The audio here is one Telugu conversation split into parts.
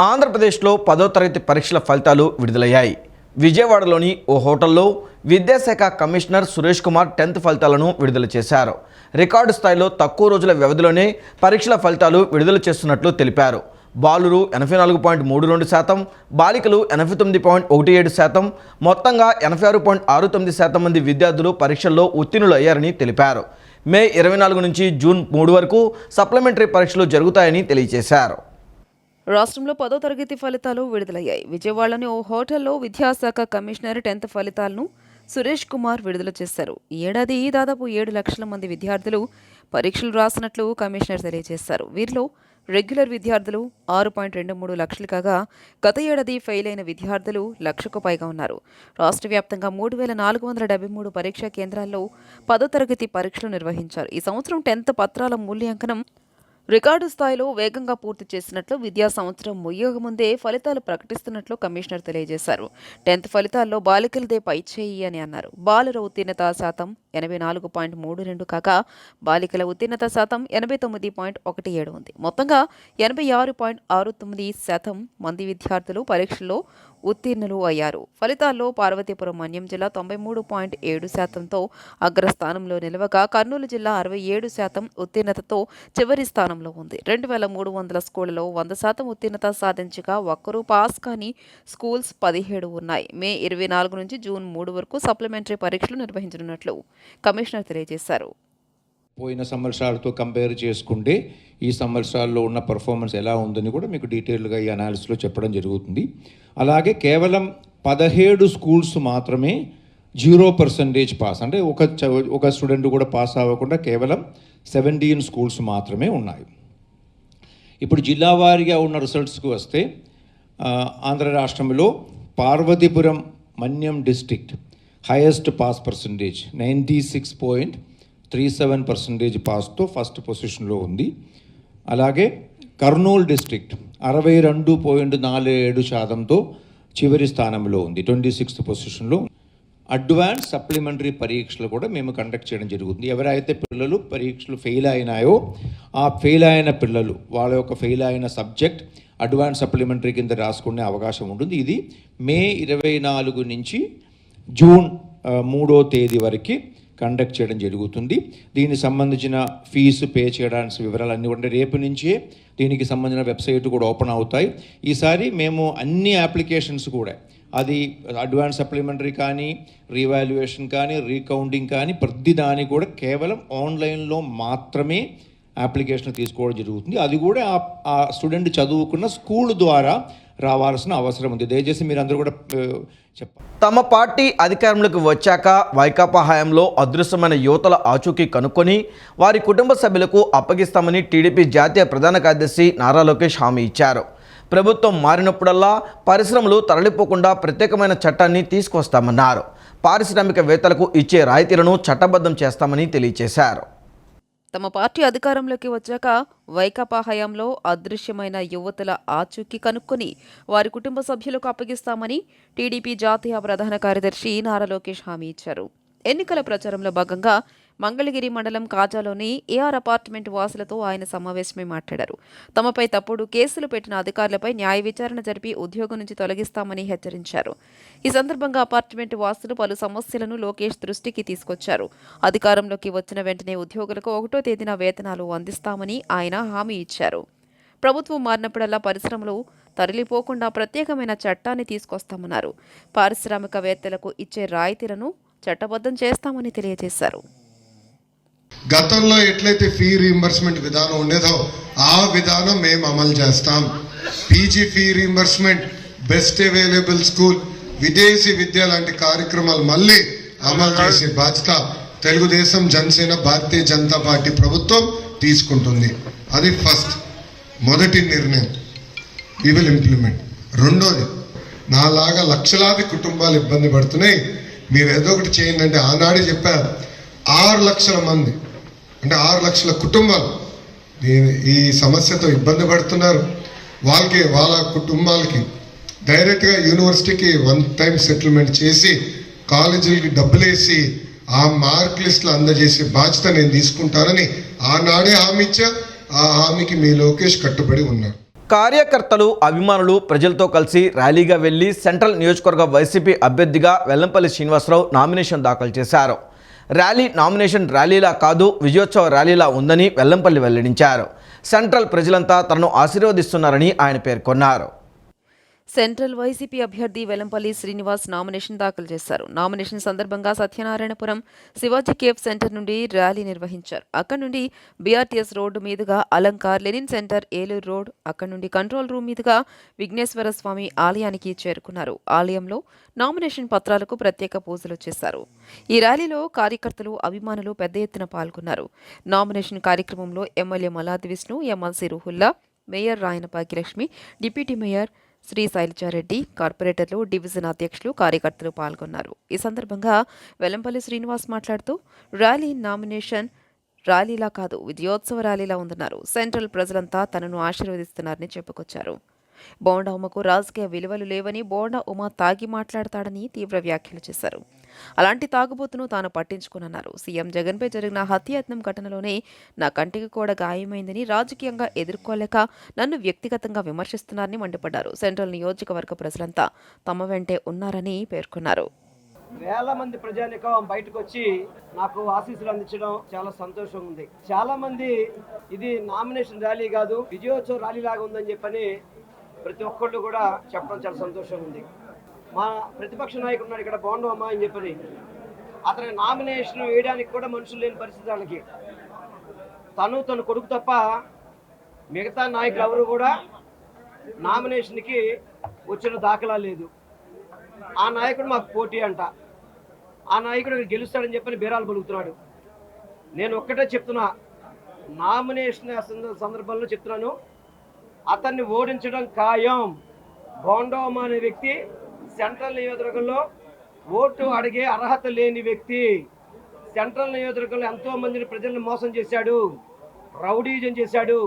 ఆంధ్రప్రదేశ్లో 10వ తరగతి పరీక్షల ఫలితాలు విడుదలయ్యాయి. విజయవాడలోని ఓ హోటల్లో విద్యాశాఖ కమిషనర్ సురేష్ కుమార్ 10th ఫలితాలను విడుదల చేశారు. రికార్డు స్థాయిలో తక్కువ రోజుల వ్యవధిలోనే పరీక్షల ఫలితాలు విడుదల చేస్తున్నట్లు తెలిపారు. బాలురు 84.32%, బాలికలు 89.17%, మొత్తంగా 86.69% మంది విద్యార్థులు పరీక్షల్లో ఉత్తీర్ణులు అయ్యారని తెలిపారు. మే 24 నుంచి జూన్ 3 వరకు సప్లిమెంటరీ పరీక్షలు జరుగుతాయని తెలియజేశారు. రాష్ట్రంలో 10వ తరగతి ఫలితాలు విడుదలయ్యాయి. విజయవాడలోని ఓ హోటల్లో విద్యాశాఖ కమిషనర్ 10th ఫలితాలను సురేష్ కుమార్ విడుదల చేశారు. ఈ ఏడాది దాదాపు 7 లక్షల మంది విద్యార్థులు పరీక్షలు రాసినట్లు కమిషనర్ తెలియజేశారు. వీరిలో రెగ్యులర్ విద్యార్థులు 6.23 లక్షలు కాగా గత ఏడాది ఫెయిల్ అయిన విద్యార్థులు 1,00,000కు పైగా ఉన్నారు. రాష్ట్ర వ్యాప్తంగా 3,473 పరీక్షా కేంద్రాల్లో 10వ తరగతి పరీక్షలు నిర్వహించారు. ఈ సంవత్సరం 10th పత్రాల మూల్యాంకనం రికార్డు స్థాయిలో వేగంగా పూర్తి చేసినట్లు, విద్యా సంవత్సరం ముగియక ముందే ఫలితాలు ప్రకటిస్తున్నట్లు కమిషనర్ తెలియజేశారు. 10th ఫలితాల్లో బాలికలదే పైచేయి అని అన్నారు. బాలుర ఉత్తీర్ణత శాతం 84.32 కాగా బాలికల ఉత్తీర్ణత శాతం 89.17 ఉంది. మొత్తంగా 86.69% మంది విద్యార్థులు పరీక్షల్లో ఉత్తీర్ణులు అయ్యారు. ఫలితాల్లో పార్వతీపురం మన్యం జిల్లా 93.7%తో అగ్రస్థానంలో నిలవగా కర్నూలు జిల్లా 67% ఉత్తీర్ణతతో చివరి స్థానంలో ఉంది. 2,300 స్కూళ్లలో 100% ఉత్తీర్ణత సాధించగా ఒక్కరూ పాస్ కాని స్కూల్స్ 17 ఉన్నాయి. మే 24 నుంచి జూన్ 3 వరకు సప్లిమెంటరీ పరీక్షలు నిర్వహించనున్నట్లు కమిషనర్ తెలియజేశారు. పోయిన సంవత్సరాలతో కంపేర్ చేసుకుంటే ఈ సంవత్సరాల్లో ఉన్న పర్ఫార్మెన్స్ ఎలా ఉందని కూడా మీకు డీటెయిల్గా ఈ అనాలిసిస్లో చెప్పడం జరుగుతుంది. అలాగే కేవలం 17 స్కూల్స్ మాత్రమే 0% పాస్, అంటే ఒక స్టూడెంట్ కూడా పాస్ అవ్వకుండా కేవలం 17 స్కూల్స్ మాత్రమే ఉన్నాయి. ఇప్పుడు జిల్లా వారీగా ఉన్న రిజల్ట్స్కి వస్తే ఆంధ్ర రాష్ట్రంలో Parvathipuram Manyam district highest pass percentage 96.37% పాస్తో ఫస్ట్ పొజిషన్లో ఉంది. అలాగే కర్నూలు డిస్ట్రిక్ట్ 62.47%తో చివరి స్థానంలో ఉంది, 26th పొజిషన్లో. అడ్వాన్స్ సప్లిమెంటరీ పరీక్షలు కూడా మేము కండక్ట్ చేయడం జరుగుతుంది. ఎవరైతే పిల్లలు పరీక్షలు ఫెయిల్ అయినాయో ఆ ఫెయిల్ అయిన పిల్లలు వాళ్ళ యొక్క ఫెయిల్ అయిన సబ్జెక్ట్ అడ్వాన్స్ సప్లిమెంటరీ కింద రాసుకునే అవకాశం ఉంటుంది. ఇది మే 24 నుంచి జూన్ 3వ తేదీ వరకు కండక్ట్ చేయడం జరుగుతుంది. దీనికి సంబంధించిన ఫీజు పే చేయడానికి వివరాలన్నీ కూడా రేపు నుంచే దీనికి సంబంధించిన వెబ్సైట్ కూడా ఓపెన్ అవుతాయి. ఈసారి మేము అన్ని అప్లికేషన్స్ కూడా, అది అడ్వాన్స్ సప్లిమెంటరీ కానీ, రీవాల్యుయేషన్ కానీ, రీకౌంటింగ్ కానీ, ప్రతి దానికి కూడా కేవలం ఆన్లైన్లో మాత్రమే అప్లికేషన్ తీసుకోవడం జరుగుతుంది. అది కూడా ఆ స్టూడెంట్ చదువుకున్న స్కూల్ ద్వారా రావాల్సిన అవసరం ఉంది. దయచేసి మీరందరూ కూడా చెప్పాలి. తమ పార్టీ అధికారంలోకి వచ్చాక వైకాపా హయాంలో అదృశ్యమైన యువతల ఆచూకీ కనుక్కొని వారి కుటుంబ సభ్యులకు అప్పగిస్తామని టీడీపీ జాతీయ ప్రధాన కార్యదర్శి నారా లోకేష్ హామీ ఇచ్చారు. ప్రభుత్వం మారినప్పుడల్లా పరిశ్రమలు తరలిపోకుండా ప్రత్యేకమైన చట్టాన్ని తీసుకొస్తామన్నారు. పారిశ్రామికవేత్తలకు ఇచ్చే రాయితీలను చట్టబద్ధం చేస్తామని తెలియజేశారు. తమ పార్టీ అధికారంలోకి వచ్చాక వైకాపా హయాంలో అదృశ్యమైన యువతుల ఆచూకీ కనుక్కొని వారి కుటుంబ సభ్యులకు అప్పగిస్తామని టీడీపీ జాతీయ ప్రధాన కార్యదర్శి నారా లోకేష్ హామీ ఇచ్చారు. ఎన్నికల ప్రచారంలో భాగంగా మంగళగిరి మండలం కాజాలోని ఏఆర్ అపార్ట్మెంట్ వాసులతో ఆయన సమావేశమై మాట్లాడారు. తమపై తప్పుడు కేసులు పెట్టిన అధికారులపై న్యాయ విచారణ జరిపి ఉద్యోగం నుంచి తొలగిస్తామని హెచ్చరించారు. ఈ సందర్భంగా అపార్ట్మెంట్ వాసులు పలు సమస్యలను లోకేష్ దృష్టికి తీసుకొచ్చారు. అధికారంలోకి వచ్చిన వెంటనే ఉద్యోగులకు 1వ తేదీన వేతనాలు అందిస్తామని ఆయన హామీ ఇచ్చారు. ప్రభుత్వం మారినప్పుడల్లా పరిశ్రమలు తరలిపోకుండా ప్రత్యేకమైన చట్టాన్ని తీసుకొస్తామన్నారు. పారిశ్రామికవేత్తలకు ఇచ్చే రాయితీలను చట్టబద్ధం చేస్తామని తెలియజేశారు. గతంలో ఎట్లయితే ఫీ రీయింబర్స్మెంట్ విధానం ఉండేదో ఆ విధానం మేము అమలు చేస్తాం. PG fee reimbursement, best available school, విదేశీ విద్య లాంటి కార్యక్రమాలు మళ్ళీ అమలు చేసే బాధ్యత తెలుగుదేశం, జనసేన, భారతీయ జనతా పార్టీ ప్రభుత్వం తీసుకుంటుంది. అది ఫస్ట్ మొదటి నిర్ణయం. We will implement. రెండోది, నాలాగా లక్షలాది కుటుంబాలు ఇబ్బంది పడుతున్నాయి, మీరు ఏదో ఒకటి చేయండి అంటే ఆనాడే చెప్పారు. 6 లక్షల మంది అంటే 6 లక్షల కుటుంబాలు ఈ సమస్యతో ఇబ్బంది పడుతున్నారు. వాళ్ళ కుటుంబాలకి డైరెక్ట్గా యూనివర్సిటీకి 1 టైం సెటిల్మెంట్ చేసి కాలేజీలకి డబ్బులేసి ఆ మార్క్ లిస్టులు అందజేసే బాధ్యత నేను తీసుకుంటానని ఆనాడే హామీ ఇచ్చా. ఆ హామీకి మీ లోకేష్ కట్టుబడి ఉన్నారు. కార్యకర్తలు అభిమానులు ప్రజలతో కలిసి ర్యాలీగా వెళ్లి సెంట్రల్ నియోజకవర్గ వైసీపీ అభ్యర్థిగా వెల్లంపల్లి శ్రీనివాసరావు నామినేషన్ దాఖలు చేశారు. ర్యాలీ నామినేషన్ ర్యాలీలా కాదు, విజయోత్సవ ర్యాలీలా ఉందని వెల్లంపల్లి వెల్లడించారు. సెంట్రల్ ప్రజలంతా తనను ఆశీర్వదిస్తున్నారని ఆయన పేర్కొన్నారు. సెంట్రల్ వైసీపీ అభ్యర్థి వెల్లంపల్లి శ్రీనివాస్ నామినేషన్ దాఖలు చేశారు. నామినేషన్ సందర్భంగా సత్యనారాయణపురం శివాజీ కేఫ్ సెంటర్ నుండి ర్యాలీ నిర్వహించారు. అక్కడి నుండి బీఆర్టీఎస్ రోడ్డు మీదుగా Alankar Lenin centre Eluru road, అక్కడి నుండి కంట్రోల్ రూమ్ మీదుగా విఘ్నేశ్వర స్వామి ఆలయానికి చేరుకున్నారు. ఆలయంలో నామినేషన్ పత్రాలకు ప్రత్యేక పూజలు చేశారు. ఈ ర్యాలీలో కార్యకర్తలు అభిమానులు పెద్ద ఎత్తున పాల్గొన్నారు. నామినేషన్ కార్యక్రమంలో MLA Malladi Vishnu, MLC Ruhulla, mayor Rayana Bhagyalakshmi, deputy mayor Shri Shailaja Reddy, కార్పొరేటర్లు, డివిజన్ అధ్యక్షులు, కార్యకర్తలు పాల్గొన్నారు. ఈ సందర్భంగా వెల్లంపల్లి శ్రీనివాస్ మాట్లాడుతూ ర్యాలీ నామినేషన్ ర్యాలీలా కాదు, విజయోత్సవ ర్యాలీలా ఉందన్నారు. సెంట్రల్ ప్రజలంతా తనను ఆశీర్వదిస్తున్నారని చెప్పుకొచ్చారు. బోండా ఉమకు రాజకీయ విలువలు లేవని, బోండా ఉమ తాగి మాట్లాడతాడని తీవ్ర వ్యాఖ్యలు చేశారు. అలాంటి తాగుబోతును తాను పట్టించుకోనన్నారు. సీఎం జగన్పై జరిగిన హత్యాయత్నం ఘటనలోనే నా కంటికి కూడా గాయమైందని, రాజకీయంగా ఎదుర్కోలేక నన్ను వ్యక్తిగతంగా విమర్శిస్తున్నారని మండిపడ్డారు. సెంట్రల్ నియోజకవర్గ ప్రజలంతా తమ వెంటే ఉన్నారని పేర్కొన్నారు. వేల మంది ప్రజానికం బయటకు వచ్చి నాకు ఆశీస్సులు అందించడం చాలా సంతోషంగా ఉంది. చాలా మంది ఇది నామినేషన్ ర్యాలీ కాదు, విజయోత్సవ ర్యాలీ లాగా ఉందని చెప్పని ప్రతి ఒక్కళ్ళు కూడా చెప్పడం చాలా సంతోషంగా ఉంది. మా ప్రతిపక్ష నాయకుడు ఉన్నాడు ఇక్కడ, బోండా అమ్మ అని చెప్పని, అతని నామినేషన్ వేయడానికి కూడా మనుషులు లేని పరిస్థితి వాళ్ళకి. తన కొడుకు తప్ప మిగతా నాయకులు ఎవరు కూడా నామినేషన్కి వచ్చిన దాఖలా లేదు. ఆ నాయకుడు మాకు పోటీ అంట, ఆ నాయకుడు గెలుస్తాడని చెప్పని బీరాలు పలుకుతున్నాడు. నేను ఒక్కటే చెప్తున్నా, నామినేషన్ సందర్భంలో చెప్తున్నాను, అతన్ని ఓడించడం ఖాయం. బోండోమ అనే వ్యక్తి సెంట్రల్ నియోజకవర్గంలో ఓటు అడిగే అర్హత లేని వ్యక్తి. సెంట్రల్ నియోజకవర్గంలో ఎంతో మందిని ప్రజలను మోసం చేశాడు, రౌడీజం చేశాడు.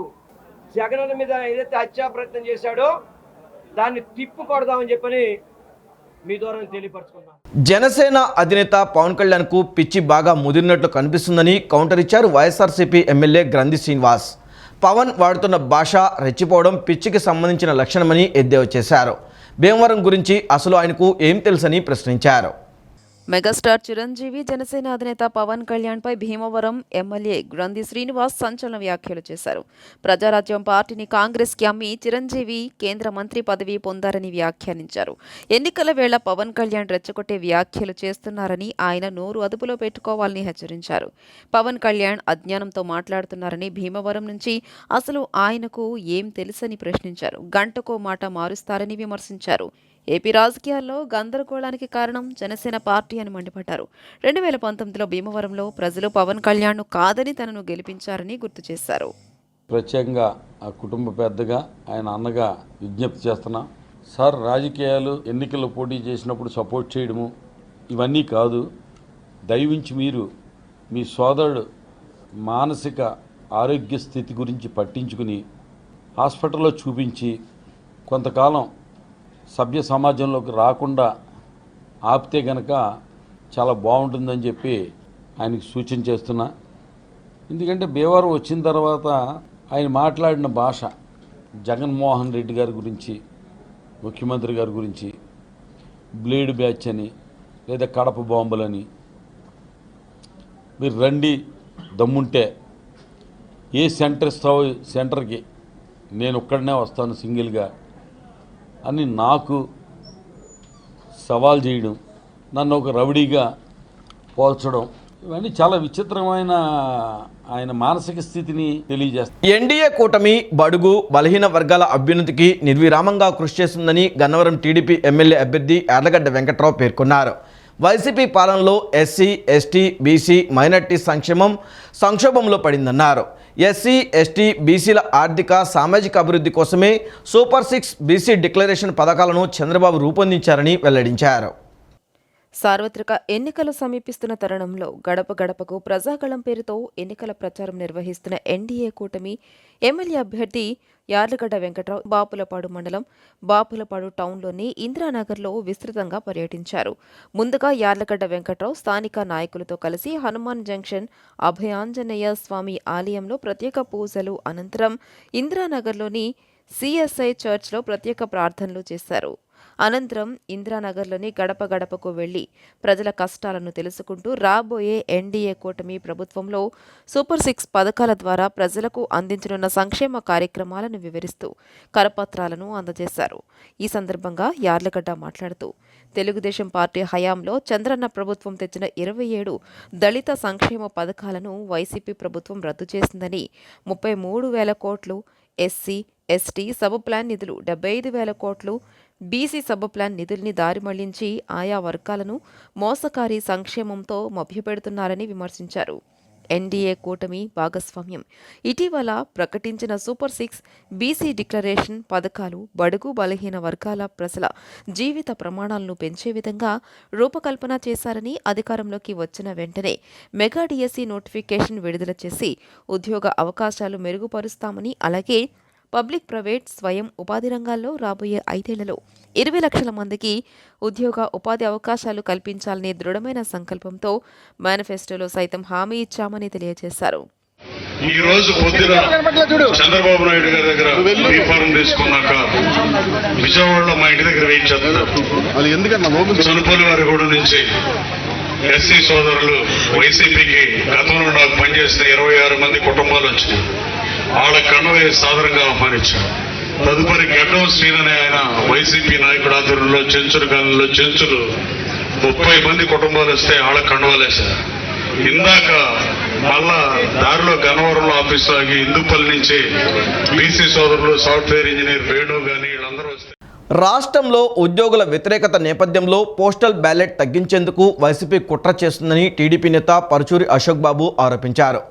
జగన్ మీద ఏదైతే హత్యా ప్రయత్నం చేశాడో దాన్ని తిప్పుకొడదామని చెప్పని మీ ద్వారా తెలియపరచుకున్నాను. జనసేన అధినేత పవన్ కళ్యాణ్కు పిచ్చి బాగా ముదిరినట్లు కనిపిస్తుందని కౌంటర్ ఇచ్చారు వైఎస్ఆర్సీపీ ఎమ్మెల్యే గ్రంథి శ్రీనివాస్. పవన్ వాడుతున్న భాష రెచ్చిపోవడం పిచ్చికి సంబంధించిన లక్షణమని ఎద్దేవా చేశారు. భీమవరం గురించి అసలు ఆయనకు ఏం తెలుసని ప్రశ్నించారు. మెగాస్టార్ చిరంజీవి జనసేన అధినేత పవన్ కళ్యాణ్పై భీమవరం ఎమ్మెల్యే గ్రంథి శ్రీనివాస్ సంచలన వ్యాఖ్యలు చేశారు. ప్రజారాజ్యం పార్టీని కాంగ్రెస్కి అమ్మి చిరంజీవి కేంద్ర మంత్రి పదవి పొందారని వ్యాఖ్యానించారు. ఎన్నికల వేళ పవన్ కళ్యాణ్ రెచ్చగొట్టే వ్యాఖ్యలు చేస్తున్నారని, ఆయన నోరు అదుపులో పెట్టుకోవాలని హెచ్చరించారు. పవన్ కళ్యాణ్ అజ్ఞానంతో మాట్లాడుతున్నారని, భీమవరం నుంచి అసలు ఆయనకు ఏం తెలుసని ప్రశ్నించారు. గంటకో మాట మారుస్తారని విమర్శించారు. ఏపీ రాజకీయాల్లో గందరగోళానికి కారణం జనసేన పార్టీ అని మండిపడ్డారు. 2019లో భీమవరంలో ప్రజలు పవన్ కళ్యాణ్ను కాదని తనను గెలిపించారని గుర్తు చేశారు. ప్రత్యేకంగా ఆ కుటుంబ పెద్దగా ఆయన అన్నగా విజ్ఞప్తి చేస్తున్నా, సార్ రాజకీయాలు ఎన్నికల్లో పోటీ చేసినప్పుడు సపోర్ట్ చేయడము ఇవన్నీ కాదు. దయవించి మీరు మీ సోదరుడు మానసిక ఆరోగ్య స్థితి గురించి పట్టించుకుని హాస్పిటల్లో చూపించి కొంతకాలం సభ్య సమాజంలోకి రాకుండా ఆపితే గనక చాలా బాగుంటుందని చెప్పి ఆయనకు సూచన చేస్తున్నా. ఎందుకంటే భీమవరం వచ్చిన తర్వాత ఆయన మాట్లాడిన భాష జగన్మోహన్ రెడ్డి గారి గురించి, ముఖ్యమంత్రి గారి గురించి, బ్లేడ్ బ్యాచ్ అని లేదా కడప బాంబులని, మీరు రండి దమ్ముంటే ఏ సెంటర్ ఇస్తావో సెంటర్కి నేను ఒక్కడనే వస్తాను సింగిల్గా అని నాకు సవాల్ చేయడం, నన్ను ఒక రౌడీగా పోల్చడం, ఇవన్నీ చాలా విచిత్రమైన ఆయన మానసిక స్థితిని తెలియజేస్తాయి. ఎన్డీఏ కూటమి బడుగు బలహీన వర్గాల అభ్యున్నతికి నిర్విరామంగా కృషి చేస్తుందని గన్నవరం టీడీపీ ఎమ్మెల్యే అభ్యర్థి యార్లగడ్డ వెంకట్రావు పేర్కొన్నారు. వైసీపీ పాలనలో ఎస్సీ, ఎస్టీ, బీసీ, మైనార్టీ సంక్షోభంలో పడిందన్నారు. ఎస్సీ, ఎస్టీ, బీసీల ఆర్థిక సామాజిక అభివృద్ధి కోసమే సూపర్ 6 బీసీ డిక్లరేషన్ పథకాలను చంద్రబాబు రూపొందించారని వెల్లడించారు. సార్వత్రిక ఎన్నికలు సమీపిస్తున్న తరుణంలో గడప గడపకు ప్రజాగళం పేరుతో ఎన్నికల ప్రచారం నిర్వహిస్తున్న ఎన్డీఏ కూటమి ఎమ్మెల్యే అభ్యర్థి యార్లగడ్డ వెంకట్రావు బాపులపాడు మండలం బాపులపాడు టౌన్లోని ఇందిరానగర్లో విస్తృతంగా పర్యటించారు. ముందుగా యార్లగడ్డ వెంకట్రావు స్థానిక నాయకులతో కలిసి హనుమాన్ జంక్షన్ అభయాంజనేయ స్వామి ఆలయంలో ప్రత్యేక పూజలు అనంతరం ఇందిరానగర్లోని సిఎస్ఐ చర్చ్లో ప్రత్యేక ప్రార్థనలు చేశారు. అనంతరం ఇందిరానగర్లోని గడప గడపకు వెళ్లి ప్రజల కష్టాలను తెలుసుకుంటూ రాబోయే ఎన్డీఏ కూటమి ప్రభుత్వంలో సూపర్ 6 పథకాల ద్వారా ప్రజలకు అందించనున్న సంక్షేమ కార్యక్రమాలను వివరిస్తూ కరపత్రాలను అందజేశారు. ఈ సందర్భంగా యార్లగడ్డ మాట్లాడుతూ తెలుగుదేశం పార్టీ హయాంలో చంద్రన్న ప్రభుత్వం తెచ్చిన 27 దళిత సంక్షేమ పథకాలను వైసీపీ ప్రభుత్వం రద్దు చేసిందని, 33,000 కోట్లు ఎస్సీ, ఎస్టీ సబ్ ప్లాన్ నిధులు, 75,000 కోట్లు బీసీ సబ్ ప్లాన్ నిధుల్ని దారి మళ్లించి ఆయా వర్గాలను మోసకారి సంక్షేమంతో మభ్యపెడుతున్నారని విమర్శించారు. ఎన్డీఏ కూటమి భాగస్వామ్యం ఇటీవల ప్రకటించిన సూపర్ 6 బీసీ డిక్లరేషన్ పథకాలు బడుగు బలహీన వర్గాల ప్రజల జీవిత ప్రమాణాలను పెంచే విధంగా రూపకల్పన చేశారని, అధికారంలోకి వచ్చిన వెంటనే మెగా డిఎస్సి నోటిఫికేషన్ విడుదల చేసి ఉద్యోగ అవకాశాలు మెరుగుపరుస్తామని, అలాగే పబ్లిక్ ప్రైవేట్ స్వయం ఉపాధి రంగాల్లో రాబోయే 5 ఏళ్లలో 20 లక్షల మందికి ఉద్యోగ ఉపాధి అవకాశాలు కల్పించాలనే దృఢమైన సంకల్పంతో మేనిఫెస్టోలో సైతం హామీ ఇచ్చామని తెలియజేశారు. ఈ రోజు పొద్దున చంద్రబాబు నాయుడు గారి దగ్గర బీఫారం తీసుకున్నాక విజయవాడలో మా ఇంటి దగ్గర వెయిట్ చేస్తున్నారు. చనుపల్లి వారి గూడ నుంచి ఎస్సీ సోదరులు వైసీపీకి గతంలో నాకు పనిచేసిన 26 మంది కుటుంబాలు వచ్చినాయి. వాళ్ళ కన్వే సాదరంగా ఆహ్వానించారు. తదుపరి గడ్డం శ్రీన్ అనే ఆయన వైసీపీ నాయకుడు ఆధ్వర్యంలో చెంచులు కాలంలో చెంచులు 30 మంది కుటుంబాలు వస్తే వాళ్ళ కండవాలేశారు. ఇందాక మళ్ళా దారిలో గన్నవరంలో ఆఫీసు ఆగి ఇందుపల్లి నుంచి బీసీ సోదరులు సాఫ్ట్వేర్ ఇంజనీర్ వేణు గాని వీళ్ళందరూ వస్తే రాష్ట్రంలో ఉద్యోగుల వ్యతిరేకత నేపథ్యంలో పోస్టల్ బ్యాలెట్ తగ్గించేందుకు వైసీపీ కుట్ర చేస్తుందని టీడీపీ నేత పరుచూరి అశోక్ బాబు ఆరోపించారు.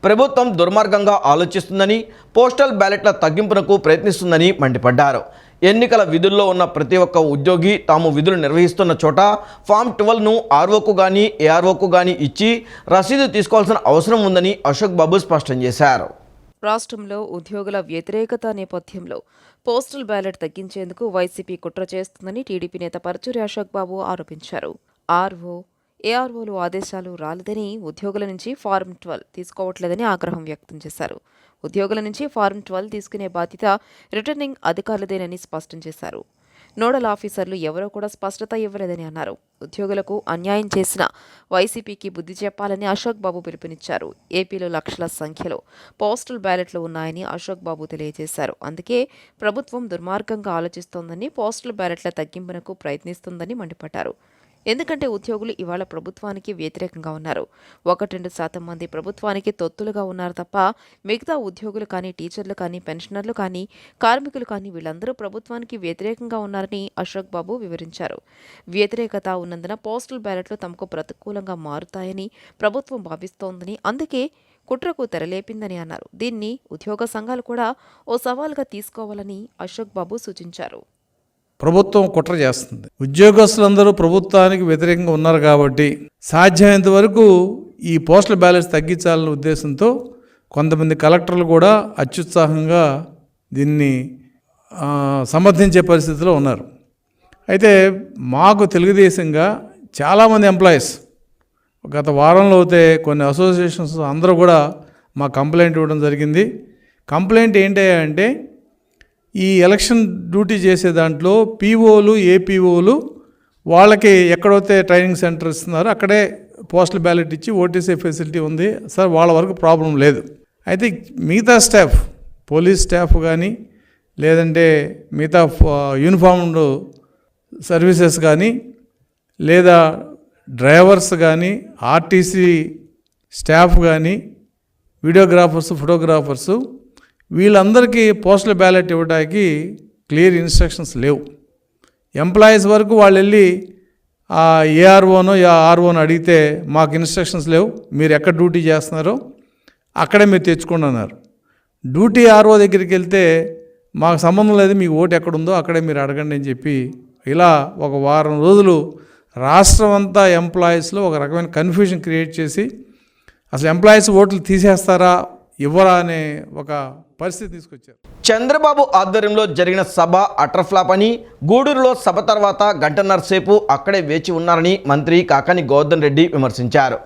ప్రభుత్వం దుర్మార్గంగా ఆలోచిస్తుందని, పోస్టల్ బ్యాలెట్ల తగ్గింపునకు ప్రయత్నిస్తుందని మండిపడ్డారు. ఎన్నికల విధుల్లో ఉన్న ప్రతి ఒక్క ఉద్యోగి తాము విధులు నిర్వహిస్తున్న చోట ఫామ్ 12ను ఆర్ఓకు కానీ ఏఆర్ఓకు కానీ ఇచ్చి రసీదు తీసుకోవాల్సిన అవసరం ఉందని అశోక్ బాబు స్పష్టం చేశారు. రాష్ట్రంలో ఉద్యోగుల వ్యతిరేకత నేపథ్యంలో పోస్టల్ బ్యాలెట్ తగ్గించేందుకు వైసీపీ కుట్ర చేస్తుందని టీడీపీ నేత పరుచూరి అశోక్ బాబు ఆరోపించారు. ఆర్ఓ, ఏఆర్ఓలు ఆదేశాలు రాలేదని, ఉద్యోగుల నుంచి ఫారం 12 తీసుకోవట్లేదని ఆగ్రహం వ్యక్తం చేశారు. ఉద్యోగుల నుంచి ఫారం 12 తీసుకునే బాధ్యత రిటర్నింగ్ అధికారులదేనని స్పష్టం చేశారు. నోడల్ ఆఫీసర్లు ఎవరో కూడా స్పష్టత ఇవ్వలేదని అన్నారు. ఉద్యోగులకు అన్యాయం చేసిన వైసీపీకి బుద్ధి చెప్పాలని అశోక్ బాబు పిలుపునిచ్చారు. ఏపీలో లక్షల సంఖ్యలో పోస్టల్ బ్యాలెట్లు ఉన్నాయని అశోక్ బాబు తెలియజేశారు. అందుకే ప్రభుత్వం దుర్మార్గంగా ఆలోచిస్తోందని, పోస్టల్ బ్యాలెట్ల తగ్గింపునకు ప్రయత్నిస్తుందని మండిపడ్డారు. ఎందుకంటే ఉద్యోగులు ఇవాళ ప్రభుత్వానికి వ్యతిరేకంగా ఉన్నారు. 1-2% మంది ప్రభుత్వానికి తొత్తులుగా ఉన్నారు తప్ప మిగతా ఉద్యోగులు కానీ, టీచర్లు కానీ, పెన్షనర్లు కానీ, కార్మికులు కానీ వీళ్ళందరూ ప్రభుత్వానికి వ్యతిరేకంగా ఉన్నారని అశోక్ బాబు వివరించారు. వ్యతిరేకత ఉన్నందున పోస్టల్ బ్యాలెట్లు తమకు ప్రతికూలంగా మారుతాయని ప్రభుత్వం భావిస్తోందని, అందుకే కుట్రకు తెరలేపిందని అన్నారు. దీన్ని ఉద్యోగ సంఘాలు కూడా ఓ సవాల్గా తీసుకోవాలని అశోక్ బాబు సూచించారు. ప్రభుత్వం కుట్ర చేస్తుంది. ఉద్యోగస్తులందరూ ప్రభుత్వానికి వ్యతిరేకంగా ఉన్నారు కాబట్టి సాధ్యమైనంత వరకు ఈ పోస్టల్ బ్యాలెన్స్ తగ్గించాలనే ఉద్దేశంతో కొంతమంది కలెక్టర్లు కూడా అత్యుత్సాహంగా దీన్ని సమర్థించే పరిస్థితిలో ఉన్నారు. అయితే మాకు తెలుగుదేశంగా చాలామంది ఎంప్లాయీస్ గత వారంలో అయితే కొన్ని అసోసియేషన్స్ అందరూ కూడా మా కంప్లైంట్ ఇవ్వడం జరిగింది. కంప్లైంట్ ఏంటంటే ఈ ఎలక్షన్ డ్యూటీ చేసే దాంట్లో పీఓలు, ఏపీఓలు వాళ్ళకి ఎక్కడైతే ట్రైనింగ్ సెంటర్ ఇస్తున్నారో అక్కడే పోస్టల్ బ్యాలెట్ ఇచ్చి ఓటీసీ ఫెసిలిటీ ఉంది సార్, వాళ్ళ వరకు ప్రాబ్లం లేదు. అయితే మిగతా స్టాఫ్, పోలీస్ స్టాఫ్ కానీ లేదంటే మిగతా యూనిఫామ్డ్ సర్వీసెస్ కానీ లేదా డ్రైవర్స్ కానీ, ఆర్టీసీ స్టాఫ్ కానీ, వీడియోగ్రాఫర్స్, ఫోటోగ్రాఫర్సు వీళ్ళందరికీ పోస్టల్ బ్యాలెట్ ఇవ్వడానికి క్లియర్ ఇన్స్ట్రక్షన్స్ లేవు. ఎంప్లాయీస్ వరకు వాళ్ళు వెళ్ళి ఆ ఏఆర్ఓనో ఆర్ఓనో అడిగితే మాకు ఇన్స్ట్రక్షన్స్ లేవు, మీరు ఎక్కడ డ్యూటీ చేస్తున్నారో అక్కడే మీరు తెచ్చుకోండి అన్నారు. డ్యూటీ ఆర్ఓ దగ్గరికి వెళ్తే మాకు సంబంధం లేదు, మీకు ఓటు ఎక్కడుందో అక్కడే మీరు అడగండి అని చెప్పి ఇలా ఒక వారం రోజులు రాష్ట్రం అంతా ఎంప్లాయీస్లో ఒక రకమైన కన్ఫ్యూజన్ క్రియేట్ చేసి అసలు ఎంప్లాయీస్ ఓట్లు తీసేస్తారా ఇవ్వరా అనే ఒక పరిస్థితి తీసుకొచ్చారు. చంద్రబాబు ఆధ్వర్యంలో జరిగిన సభ అటర్ఫ్లాప్ అని, గూడూరులో సభ తర్వాత గంటన్నర సేపు అక్కడే వేచి ఉన్నారని మంత్రి కాకాని గోవర్ధన్ రెడ్డి విమర్శించారు.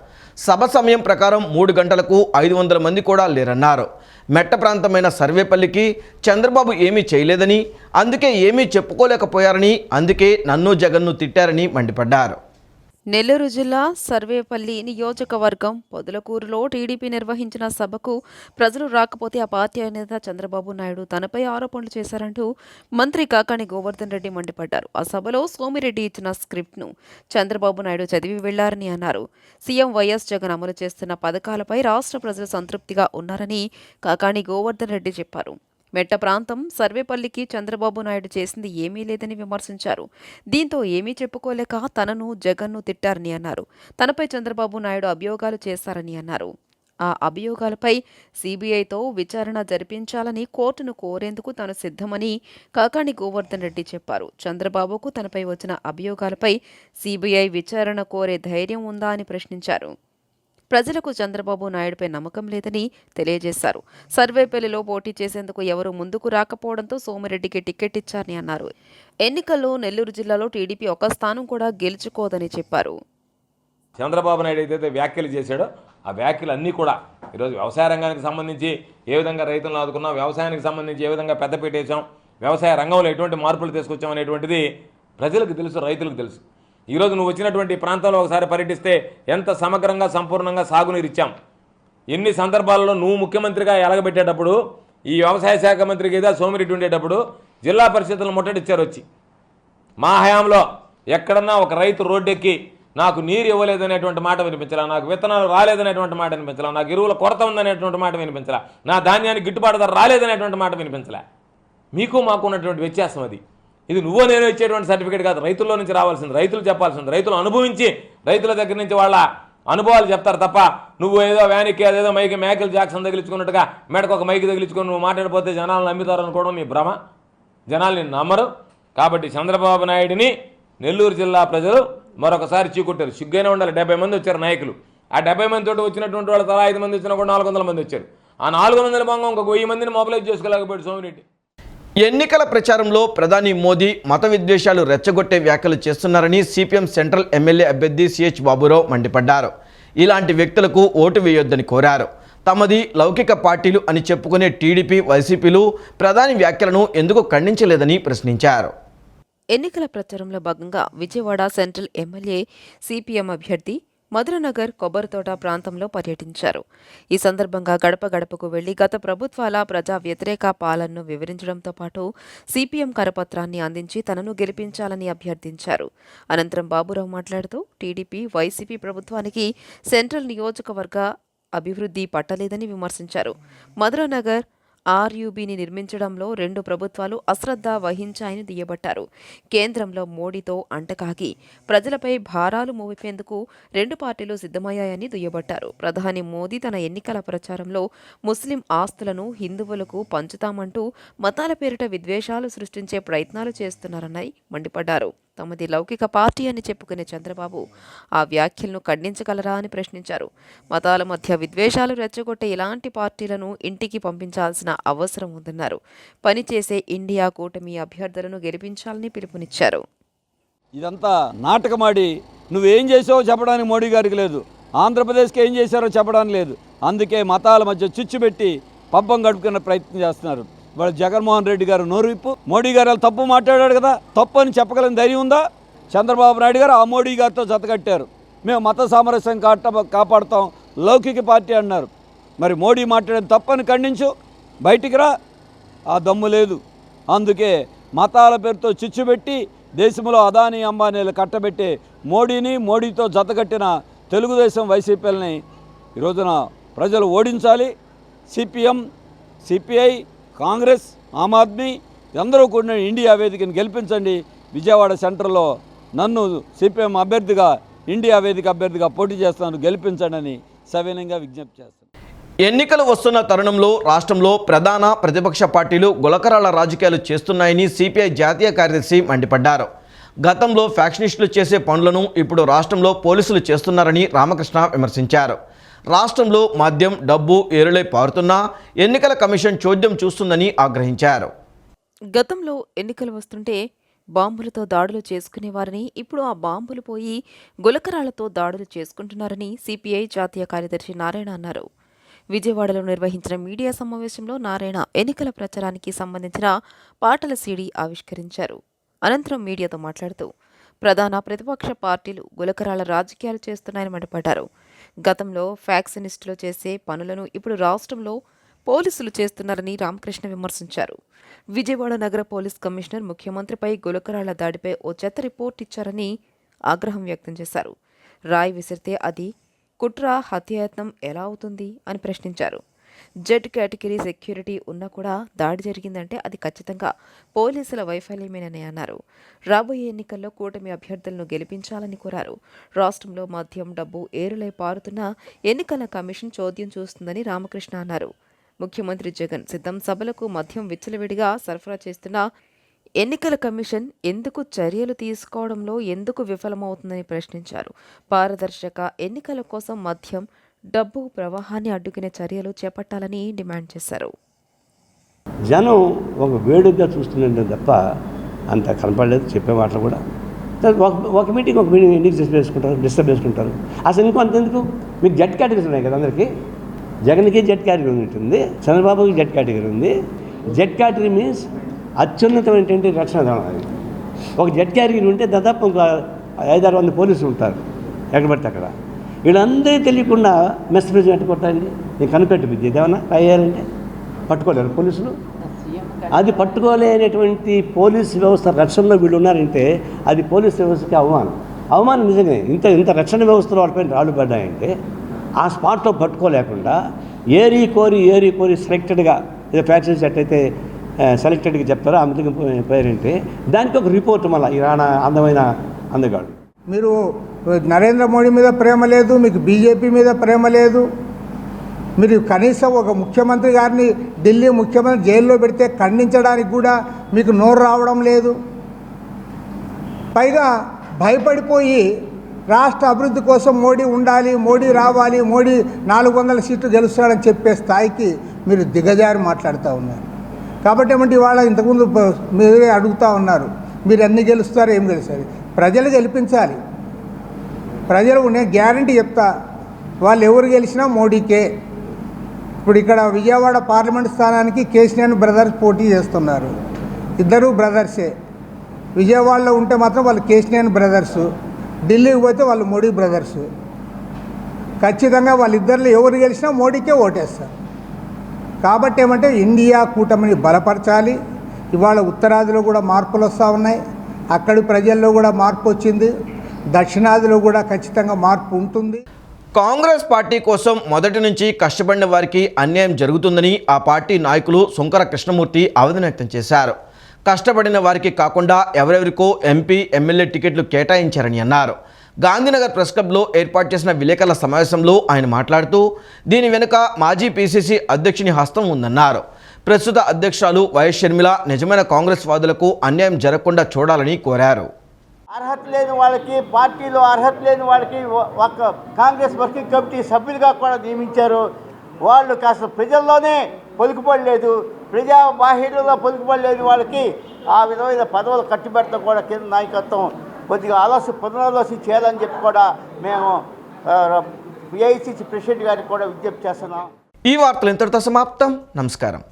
సభ సమయం ప్రకారం 3 గంటలకు 500 మంది కూడా లేరన్నారు. మెట్ట ప్రాంతమైన సర్వేపల్లికి చంద్రబాబు ఏమీ చేయలేదని, అందుకే ఏమీ చెప్పుకోలేకపోయారని, అందుకే నన్ను జగన్ను తిట్టారని మండిపడ్డారు. నెల్లూరు జిల్లా సర్వేపల్లి నియోజకవర్గం పొదలకూరులో టీడీపీ నిర్వహించిన సభకు ప్రజలు రాకపోతే ఆ పార్టీ అధినేత చంద్రబాబు నాయుడు తనపై ఆరోపణలు చేశారంటూ మంత్రి కాకాణి గోవర్ధన్ రెడ్డి మండిపడ్డారు. ఆ సభలో సోమిరెడ్డి ఇచ్చిన స్క్రిప్ట్ను చంద్రబాబు నాయుడు చదివి వెళ్లారని అన్నారు. సీఎం వైఎస్ జగన్ అమలు చేస్తున్న పథకాలపై రాష్ట్ర ప్రజలు సంతృప్తిగా ఉన్నారని కాకాణి గోవర్ధన్ రెడ్డి చెప్పారు. మెట్ట ప్రాంతం సర్వేపల్లికి చంద్రబాబు నాయుడు చేసింది ఏమీ లేదని విమర్శించారు. దీంతో ఏమీ చెప్పుకోలేక తనను జగన్ను తిట్టారని అన్నారు. తనపై చంద్రబాబు నాయుడు అభియోగాలు చేశారని అన్నారు. ఆ అభియోగాలపై సీబీఐతో విచారణ జరిపించాలని కోర్టును కోరేందుకు తాను సిద్ధమని కాకాణి గోవర్ధన్ రెడ్డి చెప్పారు. చంద్రబాబుకు తనపై వచ్చిన అభియోగాలపై సీబీఐ విచారణ కోరే ధైర్యం ఉందా అని ప్రశ్నించారు. ప్రజలకు చంద్రబాబు నాయుడుపై నమ్మకం లేదని తెలియజేశారు. సర్వేపల్లిలో పోటీ చేసేందుకు ఎవరూ ముందుకు రాకపోవడంతో సోమిరెడ్డికి టికెట్ ఇచ్చారని అన్నారు. ఎన్నికల్లో నెల్లూరు జిల్లాలో టీడీపీ ఒక్క స్థానం కూడా గెలుచుకోదని చెప్పారు. చంద్రబాబు నాయుడు ఏదైతే వ్యాఖ్యలు చేశాడో ఆ వ్యాఖ్యలు అన్నీ కూడా ఈరోజు వ్యవసాయ రంగానికి సంబంధించి ఏ విధంగా రైతులను ఆదుకున్నాం, వ్యవసాయానికి సంబంధించి ఏ విధంగా పెద్దపీట వేసాం, వ్యవసాయ రంగంలో ఎటువంటి మార్పులు తీసుకొచ్చాం అనేటువంటిది ప్రజలకు తెలుసు, రైతులకు తెలుసు. ఈరోజు నువ్వు వచ్చినటువంటి ప్రాంతంలో ఒకసారి పర్యటిస్తే ఎంత సమగ్రంగా సంపూర్ణంగా సాగునీరు ఇచ్చాం. ఎన్ని సందర్భాలలో నువ్వు ముఖ్యమంత్రిగా ఎలగబెట్టేటప్పుడు ఈ వ్యవసాయ శాఖ మంత్రికి ఏదో సోమిరెడ్డి ఉండేటప్పుడు జిల్లా పరిషత్తులను ముట్టడిచ్చారు. వచ్చి మా హయాంలో ఎక్కడన్నా ఒక రైతు రోడ్డెక్కి నాకు నీరు ఇవ్వలేదనేటువంటి మాట వినిపించలా, నాకు విత్తనాలు రాలేదనేటువంటి మాట వినిపించలా, నాకు ఎరువుల కొరత ఉందనేటువంటి మాట వినిపించలా, నా ధాన్యానికి గిట్టుబాటు ధర రాలేదనేటువంటి మాట వినిపించలే. మీకు మాకు ఉన్నటువంటి వ్యత్యాసం అది. ఇది నువ్వో నేను ఇచ్చేటువంటి సర్టిఫికేట్ కాదు, రైతుల్లో నుంచి రావాల్సింది, రైతులు చెప్పాల్సింది, రైతులు అనుభవించి రైతుల దగ్గర నుంచి వాళ్ళ అనుభవాలు చెప్తారు తప్ప నువ్వు ఏదో వ్యానికి అదేదో మైకి మైకేల్ జాక్సన్ తగిలించుకున్నట్టుగా మెడకు ఒక మైకి తగిలించుకొని నువ్వు మాట్లాడిపోతే జనాలను నమ్ముతారు అనుకోవడం మీ భ్రమ. జనాల్ని నమ్మరు. కాబట్టి చంద్రబాబు నాయుడిని నెల్లూరు జిల్లా ప్రజలు మరొకసారి చీకొట్టారు. సిగ్గైనా ఉండాలి. 70 మంది వచ్చారు నాయకులు. ఆ 70 మంది తోటి వచ్చినటువంటి వాళ్ళు తలా 5 మంది వచ్చినా కూడా 400 మంది వచ్చారు. ఆ 400 మంది ఇంకొక 1000 మందిని మొబిలైజ్ చేసుకోలేకపోయాడు సోమిరెడ్డి. ఎన్నికల ప్రచారంలో ప్రధాని మోదీ మత విద్వేషాలు రెచ్చగొట్టే వ్యాఖ్యలు చేస్తున్నారని సిపిఎం సెంట్రల్ ఎమ్మెల్యే అభ్యర్థి సిహెచ్ బాబురావు మండిపడ్డారు. ఇలాంటి వ్యక్తులకు ఓటు వేయొద్దని కోరారు. తమది లౌకిక పార్టీలు అని చెప్పుకునే టీడీపీ, వైసీపీలు ప్రధాని వ్యాఖ్యలను ఎందుకు ఖండించలేదని ప్రశ్నించారు. ఎన్నికల ప్రచారంలో భాగంగా విజయవాడ సెంట్రల్ ఎమ్మెల్యే సిపిఎం అభ్యర్థి మధురనగర్ కొబ్బరితోట ప్రాంతంలో పర్యటించారు. ఈ సందర్భంగా గడప గడపకు వెళ్లి గత ప్రభుత్వాల ప్రజా వ్యతిరేక పాలనను వివరించడంతో పాటు సిపిఎం కరపత్రాన్ని అందించి తనను గెలిపించాలని అభ్యర్థించారు. అనంతరం బాబురావు మాట్లాడుతూ టీడీపీ, వైసీపీ ప్రభుత్వానికి సెంట్రల్ నియోజకవర్గ అభివృద్ధి పట్టలేదని విమర్శించారు. మధురనగర్ ఆర్యూబీని నిర్మించడంలో 2 ప్రభుత్వాలు అశ్రద్ధ వహించాయని దుయ్యబట్టారు. కేంద్రంలో మోడీతో అంటకాగి ప్రజలపై భారాలు మోపేందుకు 2 పార్టీలు సిద్ధమయ్యాయని దుయ్యబట్టారు. ప్రధాని మోదీ తన ఎన్నికల ప్రచారంలో ముస్లిం ఆస్తులను హిందువులకు పంచుతామంటూ మతాల పేరిట విద్వేషాలు సృష్టించే ప్రయత్నాలు చేస్తున్నారని మండిపడ్డారు. తమది లౌకిక పార్టీ అని చెప్పుకునే చంద్రబాబు ఆ వ్యాఖ్యలను ఖండించగలరా అని ప్రశ్నించారు. మతాల మధ్య విద్వేషాలు రెచ్చగొట్టే ఇలాంటి పార్టీలను ఇంటికి పంపించాల్సిన అవసరం ఉందన్నారు. పనిచేసే ఇండియా కూటమి అభ్యర్థులను గెలిపించాలని పిలుపునిచ్చారు. ఇదంతా నాటకమాడి నువ్వేం చేసావో చెప్పడానికి మోడీ గారికి లేదు, ఆంధ్రప్రదేశ్కి ఏం చేశారో చెప్పడానికి లేదు. అందుకే మతాల మధ్య చిచ్చుపెట్టి పబ్బం గడుపుకునే ప్రయత్నం చేస్తున్నారు. వాళ్ళు జగన్మోహన్ రెడ్డి గారు నోరు విప్పు, మోడీ గారు తప్పు మాట్లాడాడు కదా, తప్పు అని చెప్పగలని ధైర్యం ఉందా? చంద్రబాబు నాయుడు గారు ఆ మోడీ గారితో జతకట్టారు. మేము మత సామరస్యం కాపాడుతాం, లౌకిక పార్టీ అన్నారు. మరి మోడీ మాట్లాడిన తప్పని ఖండించు, బయటికి రా. ఆ దమ్ము లేదు. అందుకే మతాల పేరుతో చిచ్చుపెట్టి దేశంలో అదానీ అంబానీలు కట్టబెట్టి మోడీతో జతకట్టిన తెలుగుదేశం, వైసీపీలని ఈ రోజున ప్రజలు ఓడించాలి. సిపిఎం, సిపిఐ, కాంగ్రెస్, ఆమ్ ఆద్మీ అందరూ కూడా ఇండియా వేదికను గెలిపించండి. విజయవాడ సెంటర్లో నన్ను సిపిఎం అభ్యర్థిగా, ఇండియా వేదిక అభ్యర్థిగా పోటీ చేస్తాను, గెలిపించండి సవినయంగా విజ్ఞప్తి చేస్తాను. ఎన్నికలు వస్తున్న తరుణంలో రాష్ట్రంలో ప్రధాన ప్రతిపక్ష పార్టీలు గులకరాల రాజకీయాలు చేస్తున్నాయని సిపిఐ జాతీయ కార్యదర్శి మండిపడ్డారు. గతంలో ఫ్యాక్షనిస్టులు చేసే పనులను ఇప్పుడు రాష్ట్రంలో పోలీసులు చేస్తున్నారని రామకృష్ణ విమర్శించారు. రాష్ట్రంలో మద్యం, డబ్బు ఏరులై పారుతున్నా ఎన్నికల కమిషన్ చోద్యం చూస్తుందని ఆగ్రహించారు. గతంలో ఎన్నికలు వస్తుంటే బాంబులతో దాడులు చేసుకునేవారని, ఇప్పుడు ఆ బాంబులు పోయి గులకరాలతో దాడులు చేసుకుంటున్నారని సిపిఐ జాతీయ కార్యదర్శి నారాయణ అన్నారు. విజయవాడలో నిర్వహించిన మీడియా సమావేశంలో నారాయణ ఎన్నికల ప్రచారానికి సంబంధించిన పాటల సీడీ ఆవిష్కరించారు. అనంతరం మీడియాతో మాట్లాడుతూ ప్రధాన ప్రతిపక్ష పార్టీలు గులకరాల రాజకీయాలు చేస్తున్నాయని మండిపడ్డారు. గతంలో ఫ్యాక్సినిస్టులు చేసే పనులను ఇప్పుడు రాష్ట్రంలో పోలీసులు చేస్తున్నారని రామకృష్ణ విమర్శించారు. విజయవాడ నగర పోలీస్ కమిషనర్ ముఖ్యమంత్రిపై గులకరాల దాడిపై ఓ చెత్త రిపోర్ట్ ఇచ్చారని ఆగ్రహం వ్యక్తం చేశారు. రాయి విసిరితే అది కుట్ర, హత్యాయత్నం ఎలా అవుతుంది అని ప్రశ్నించారు. జెడ్ కేటగిరీ సెక్యూరిటీ ఉన్నా కూడా దాడి జరిగిందంటే అది ఖచ్చితంగా పోలీసుల వైఫల్యమేనని అన్నారు. రాబోయే ఎన్నికల్లో కూటమి అభ్యర్థులను గెలిపించాలని కోరారు. రాష్ట్రంలో మద్యం, డబ్బు ఏరులై పారుతున్న ఎన్నికల కమిషన్ చోద్యం చూస్తుందని రామకృష్ణ అన్నారు. ముఖ్యమంత్రి జగన్ సిద్ధం సభలకు మద్యం విచ్చలవిడిగా సరఫరా చేస్తున్న ఎన్నికల కమిషన్ ఎందుకు చర్యలు తీసుకోవడంలో ఎందుకు విఫలమవుతుందని ప్రశ్నించారు. పారదర్శక ఎన్నికల కోసం మద్యం, డబ్బు ప్రవాహాన్ని అడ్డుకునే చర్యలు చేపట్టాలని డిమాండ్ చేశారు. జనం ఒక వేడుకగా చూస్తుండే తప్ప అంత కనపడలేదు. చెప్పే మాటలు కూడా ఒక మీటింగ్ ఎందుకు డిస్టర్బ్ చేసుకుంటారు. అసలు ఇంకో అంతెందుకు, మీకు జెడ్ కేటగిరీస్ ఉన్నాయి కదా అందరికీ. జగన్కి జెడ్ కేటగిరీ ఉంటుంది, చంద్రబాబుకి జెడ్ కేటగిరీ ఉంది. జెడ్ కేటగిరీ మీన్స్ అత్యున్నతమైనటువంటి రక్షణ దళం. అది ఒక జెడ్ కేటగిరీ ఉంటే దాదాపు ఒక 500-600 పోలీసులు ఉంటారు ఎక్కడ పడితే అక్కడ. వీళ్ళందరూ తెలియకుండా మెస్ ప్రెసిడెంట్ కొట్టాలండి. నేను కనిపెట్టు విద్య ఏమన్నా అయ్యారంటే పట్టుకోలేరు పోలీసులు. అది పట్టుకోలేనటువంటి పోలీస్ వ్యవస్థ రక్షణలో వీళ్ళు ఉన్నారంటే అది పోలీస్ వ్యవస్థకి అవమానం నిజంగానే. ఇంత రక్షణ వ్యవస్థలో వాటిపైన రాళ్ళు పడ్డాయంటే ఆ స్పాట్లో పట్టుకోలేకుండా ఏరి కోరి సెలెక్టెడ్గా ఏదో ఫ్యాక్షన్ సెట్ అయితే సెలెక్టెడ్గా చెప్తారో అమితంగా పేరేంటే దానికి ఒక రిపోర్ట్ మళ్ళీ ఈ రాణా అందమైన అందగాడు. మీరు నరేంద్ర మోడీ మీద ప్రేమ లేదు, మీకు బీజేపీ మీద ప్రేమ లేదు. మీరు కనీసం ఒక ముఖ్యమంత్రి గారిని ఢిల్లీ ముఖ్యమంత్రి జైల్లో పెడితే ఖండించడానికి కూడా మీకు నోరు రావడం లేదు. పైగా భయపడిపోయి రాష్ట్ర అభివృద్ధి కోసం మోడీ ఉండాలి, మోడీ రావాలి, మోడీ 400 సీట్లు గెలుస్తాడని చెప్పే స్థాయికి మీరు దిగజారి మాట్లాడుతూ ఉన్నారు. కాబట్టి ఏమంటే ఇవాళ ఇంతకుముందు మీరే అడుగుతూ ఉన్నారు, మీరు ఎన్ని గెలుస్తారో ఏం గెలుస్తారు. ప్రజలు గెలిపించాలి. ప్రజలు నేను గ్యారంటీ చెప్తా, వాళ్ళు ఎవరు గెలిచినా మోడీకే. ఇప్పుడు ఇక్కడ విజయవాడ పార్లమెంట్ స్థానానికి కేసీఆర్ బ్రదర్స్ పోటీ చేస్తున్నారు. ఇద్దరు బ్రదర్సే. విజయవాడలో ఉంటే మాత్రం వాళ్ళు కేసీఆర్ బ్రదర్సు, ఢిల్లీకి పోతే వాళ్ళు మోడీ బ్రదర్సు. ఖచ్చితంగా వాళ్ళిద్దరిలో ఎవరు గెలిచినా మోడీకే ఓటేస్తారు. కాబట్టి ఏమంటే ఇండియా కూటమిని బలపరచాలి. ఇవాళ ఉత్తరాదిలో కూడా మార్పులు వస్తూ ఉన్నాయి, అక్కడి ప్రజల్లో కూడా మార్పు వచ్చింది, దక్షిణాదిలో కూడా ఖచ్చితంగా మార్పు ఉంటుంది. కాంగ్రెస్ పార్టీ కోసం మొదటి నుంచి కష్టపడిన వారికి అన్యాయం జరుగుతుందని ఆ పార్టీ నాయకులు సుంకర కృష్ణమూర్తి ఆవేదన వ్యక్తం చేశారు. కష్టపడిన వారికి కాకుండా ఎవరెవరికో ఎంపీ, ఎమ్మెల్యే టికెట్లు కేటాయించారని అన్నారు. గాంధీనగర్ ప్రెస్ క్లబ్లో ఏర్పాటు చేసిన విలేకరుల సమావేశంలో ఆయన మాట్లాడుతూ దీని వెనుక మాజీ పీసీసీ అధ్యక్షుని హస్తం ఉందన్నారు. ప్రస్తుత అధ్యక్షురాలు వైఎస్ షర్మిల నిజమైన కాంగ్రెస్ వాదులకు అన్యాయం జరగకుండా చూడాలని కోరారు. అర్హత లేని వాళ్ళకి, పార్టీలో అర్హత లేని వాళ్ళకి ఒక కాంగ్రెస్ వర్కింగ్ కమిటీ సభ్యులుగా కూడా నియమించారు. వాళ్ళు కాస్త ప్రజల్లోనే పలుకుపడలేదు, ప్రజా బాహ్యంలో పలుకుపడలేని వాళ్ళకి ఆ విధమైన పదవులు కట్టిబెట్టడం కూడా కేంద్ర నాయకత్వం కొద్దిగా పునరాలోచన చేయాలని చెప్పి కూడా మేము ఏఐసిసి ప్రెసిడెంట్ గారికి కూడా విజ్ఞప్తి చేస్తున్నాం. ఈ వార్తలు ఇంతటితో సమాప్తం. నమస్కారం.